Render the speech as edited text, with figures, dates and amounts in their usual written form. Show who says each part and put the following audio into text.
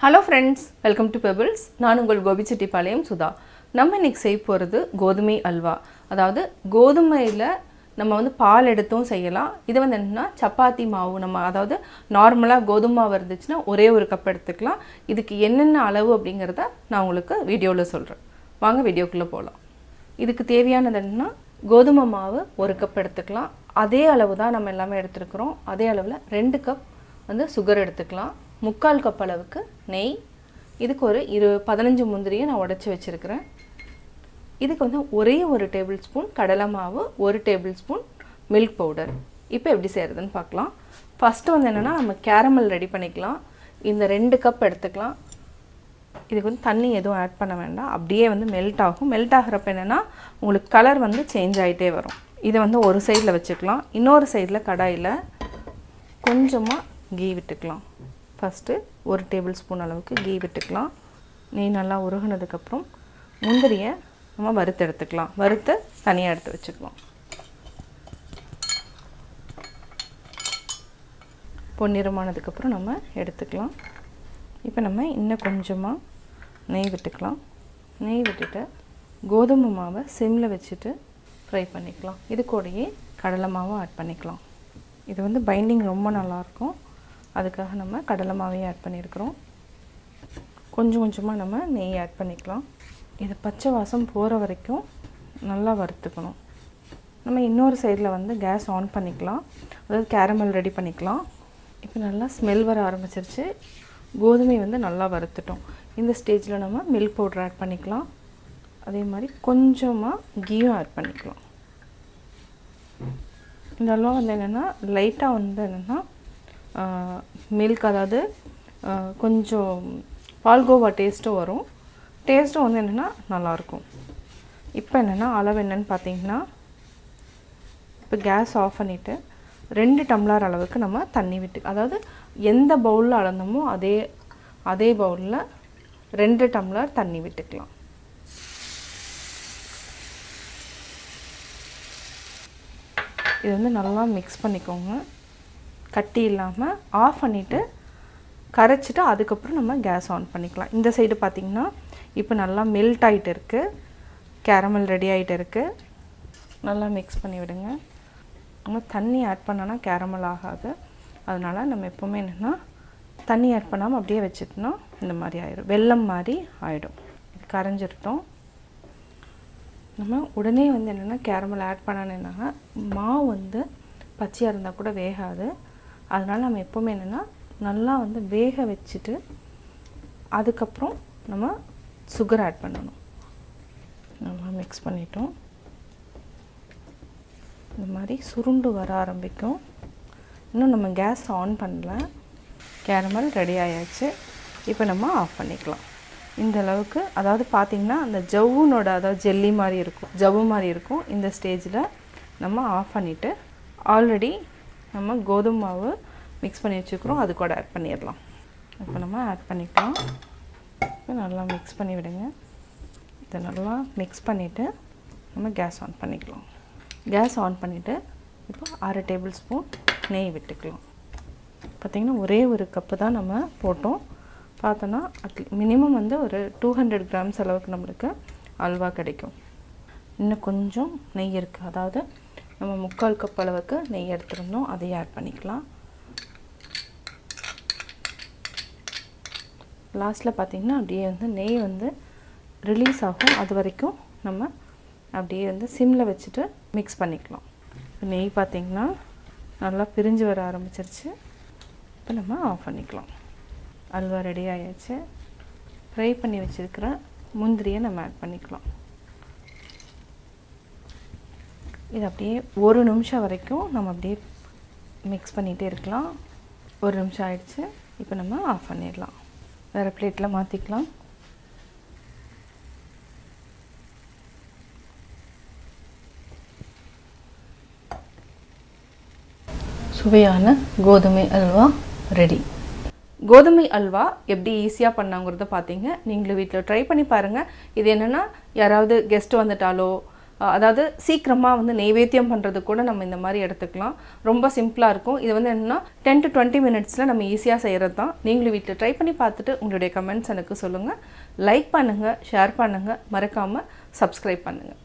Speaker 1: Hello friends, welcome to Pebbles. நான் உங்கள் கோபி செட்டிப்பாளையம் சுதா. நம்ம இன்னைக்கு செய்ய போகிறது கோதுமை அல்வா. அதாவது கோதுமையில் நம்ம வந்து பால் எடுத்தும் செய்யலாம். இது வந்து என்னன்னா சப்பாத்தி மாவு நம்ம அதாவது நார்மலாக கோதுமை மாவு இருந்துச்சுன்னா ஒரே ஒரு கப் எடுத்துக்கலாம். இதுக்கு என்னென்ன அளவு அப்படிங்கிறத நான் உங்களுக்கு வீடியோவில் சொல்கிறேன். வாங்க வீடியோக்குள்ளே போகலாம். இதுக்கு தேவையானது என்னன்னா கோதுமை மாவு ஒரு கப் எடுத்துக்கலாம். அதே அளவு தான் நம்ம எல்லாமே எடுத்துருக்குறோம். அதே அளவில் 2 கப் வந்து சுகர் எடுத்துக்கலாம். 3/4 கப் அளவுக்கு நெய், இதுக்கு ஒரு 15 முந்திரியை நான் உடைச்சி வச்சுருக்கிறேன். இதுக்கு வந்து ஒரே ஒரு டேபிள் ஸ்பூன் கடலை மாவு, 1 டேபிள் ஸ்பூன் மில்க் பவுடர். இப்போ எப்படி செய்கிறதுன்னு பார்க்கலாம். ஃபஸ்ட்டு வந்து என்னென்னா நம்ம கேரமல் ரெடி பண்ணிக்கலாம். இந்த 2 கப் எடுத்துக்கலாம். இதுக்கு வந்து தண்ணி எதுவும் ஆட் பண்ண வேண்டாம், அப்படியே வந்து மெல்ட் ஆகும். மெல்ட் ஆகிறப்ப என்னென்னா உங்களுக்கு கலர் வந்து சேஞ்ச் ஆகிட்டே வரும். இதை வந்து ஒரு சைடில் வச்சுக்கலாம். இன்னொரு சைடில் கடாயில் கொஞ்சமாக கீ விட்டுக்கலாம். ஃபஸ்ட்டு 1 டேபிள் ஸ்பூன் அளவுக்கு கீ விட்டுக்கலாம். நெய் நல்லா உருகுனதுக்கப்புறம் முந்திரியை நம்ம வறுத்து எடுத்துக்கலாம். வறுத்து தனியாக எடுத்து வச்சுக்கலாம். பொன்னிறமானதுக்கப்புறம் நம்ம எடுத்துக்கலாம். இப்போ நம்ம இன்னும் கொஞ்சமாக நெய் விட்டுக்கலாம். நெய் விட்டுட்டு கோதுமை மாவை சிம்மில் வச்சுட்டு ஃப்ரை பண்ணிக்கலாம். இது கூடயே கடலை மாவும் ஆட் பண்ணிக்கலாம். இது வந்து பைண்டிங் ரொம்ப நல்லாயிருக்கும், அதுக்காக நம்ம கடலை மாவையும் ஆட் பண்ணியிருக்கிறோம். கொஞ்சம் கொஞ்சமாக நம்ம நெய் ஆட் பண்ணிக்கலாம். இது பச்சை வாசம் போகிற வரைக்கும் நல்லா வறுத்துக்கணும். நம்ம இன்னொரு சைடில் வந்து கேஸ் ஆன் பண்ணிக்கலாம், அதாவது கேரமல் ரெடி பண்ணிக்கலாம். இப்போ நல்லா ஸ்மெல் வர ஆரம்பிச்சிருச்சு. கோதுமை வந்து நல்லா வறுத்துட்டோம். இந்த ஸ்டேஜில் நம்ம மில்க் பவுடர் ஆட் பண்ணிக்கலாம். அதே மாதிரி கொஞ்சமாக கீயும் ஆட் பண்ணிக்கலாம். இந்த அல்வா வந்து என்னென்னா லைட்டாக வந்து என்னென்னா மில்க், அதாவது கொஞ்சம் பால்கோவா டேஸ்ட்டும் வரும். டேஸ்ட்டும் வந்து என்னென்னா நல்லாயிருக்கும். இப்போ என்னென்னா அளவு என்னென்னு பார்த்தீங்கன்னா, இப்போ கேஸ் ஆஃப் பண்ணிவிட்டு 2 டம்ளர் அளவுக்கு நம்ம தண்ணி விட்டு, அதாவது எந்த பவுலில் அளந்தோமோ அதே பவுலில் 2 டம்ளர் தண்ணி விட்டுக்கலாம். இது வந்து நல்லா மிக்ஸ் பண்ணிக்கோங்க. கட்டி இல்லாமல் ஆஃப் பண்ணிவிட்டு கரைச்சிட்டு அதுக்கப்புறம் நம்ம கேஸ் ஆன் பண்ணிக்கலாம். இந்த சைடு பார்த்திங்கன்னா இப்போ நல்லா மெல்ட் ஆகிட்டு இருக்குது, கேரமல் ரெடி ஆகிட்டு இருக்குது. நல்லா மிக்ஸ் பண்ணி விடுங்க. நம்ம தண்ணி ஆட் பண்ணோன்னா கேரமல் ஆகாது. அதனால் நம்ம எப்போவுமே என்னென்னா தண்ணி ஆட் பண்ணாமல் அப்படியே வச்சுட்டோன்னா இந்த மாதிரி ஆயிடும், வெல்லம் மாதிரி ஆகிடும். இது கரைஞ்சிருட்டோம். நம்ம உடனே வந்து என்னென்னா கேரமல் ஆட் பண்ணணுன்னா மாவு வந்து பச்சையாக இருந்தால் கூட வேகாது. அதனால் நம்ம எப்போவுமே என்னென்னா நல்லா வந்து வேக வச்சுட்டு அதுக்கப்புறம் நம்ம சுகர் ஆட் பண்ணணும். நல்லா மிக்ஸ் பண்ணிட்டோம். இந்த மாதிரி சுருண்டு வர ஆரம்பிக்கும். இன்னும் நம்ம கேஸ் ஆன் பண்ணல. கேரமல் ரெடி ஆயாச்சு. இப்போ நம்ம ஆஃப் பண்ணிக்கலாம். இந்த அளவுக்கு, அதாவது பார்த்திங்கன்னா அந்த ஜவ்வுனோட, அதாவது ஜெல்லி மாதிரி இருக்கும், ஜவ்வு மாதிரி இருக்கும். இந்த ஸ்டேஜில் நம்ம ஆஃப் பண்ணிவிட்டு ஆல்ரெடி நம்ம கோதுமை மாவு மிக்ஸ் பண்ணி வச்சுக்கிறோம், அது கூட ஆட் பண்ணிடலாம். இப்போ நம்ம ஆட் பண்ணிக்கலாம். இப்போ நல்லா மிக்ஸ் பண்ணி விடுங்க. இதை நல்லா மிக்ஸ் பண்ணிவிட்டு நம்ம கேஸ் ஆன் பண்ணிக்கலாம். கேஸ் ஆன் பண்ணிவிட்டு இப்போ 1/2 டேபிள் ஸ்பூன் நெய் விட்டுக்கலாம். பார்த்திங்கன்னா ஒரே ஒரு கப்பு தான் நம்ம போட்டோம். பார்த்தோன்னா மினிமம் வந்து ஒரு 200 கிராம்ஸ் அளவுக்கு நம்மளுக்கு அல்வா கிடைக்கும். இன்னும் கொஞ்சம் நெய் இருக்குது, அதாவது நம்ம 3/4 கப் அளவுக்கு நெய் எடுத்துருந்தோம், அதையும் ஆட் பண்ணிக்கலாம். லாஸ்ட்டில் பார்த்திங்கன்னா அப்படியே வந்து நெய் வந்து ரிலீஸ் ஆகும். அது வரைக்கும் நம்ம அப்படியே வந்து சிம்மில் வச்சுட்டு மிக்ஸ் பண்ணிக்கலாம். நெய் பார்த்திங்கன்னா நல்லா பிரிஞ்சு வர ஆரம்பிச்சிருச்சு. இப்போ நம்ம ஆஃப் பண்ணிக்கலாம். அல்வா ரெடி ஆயாச்சு. ஃப்ரை பண்ணி வச்சுருக்கிற முந்திரியை நம்ம ஆட் பண்ணிக்கலாம். இது அப்படியே 1 நிமிஷம் வரைக்கும் நம்ம அப்படியே மிக்ஸ் பண்ணிகிட்டே இருக்கலாம். 1 நிமிஷம் ஆயிடுச்சு. இப்போ நம்ம ஆஃப் பண்ணிடலாம். வேறு பிளேட்டில் மாற்றிக்கலாம். சுவையான கோதுமை அல்வா ரெடி. கோதுமை அல்வா எப்படி ஈஸியாக பண்ணாங்கிறத பார்த்தீங்க. நீங்களும் வீட்டில் ட்ரை பண்ணி பாருங்கள். இது என்னென்னா யாராவது கெஸ்ட் வந்துட்டாலோ அதாவது சீக்கிரமாக வந்து நெய்வேத்தியம் பண்ணுறது கூட நம்ம இந்த மாதிரி எடுத்துக்கலாம். ரொம்ப சிம்பிளாக இருக்கும். இது வந்து என்னென்னா 10 to 20 மினிட்ஸில் நம்ம ஈஸியாக செய்கிறது தான். நீங்களும் வீட்டில் ட்ரை பண்ணி பார்த்துட்டு உங்களுடைய கமெண்ட்ஸ் எனக்கு சொல்லுங்கள். லைக் பண்ணுங்கள், ஷேர் பண்ணுங்கள், மறக்காமல் சப்ஸ்கிரைப் பண்ணுங்கள்.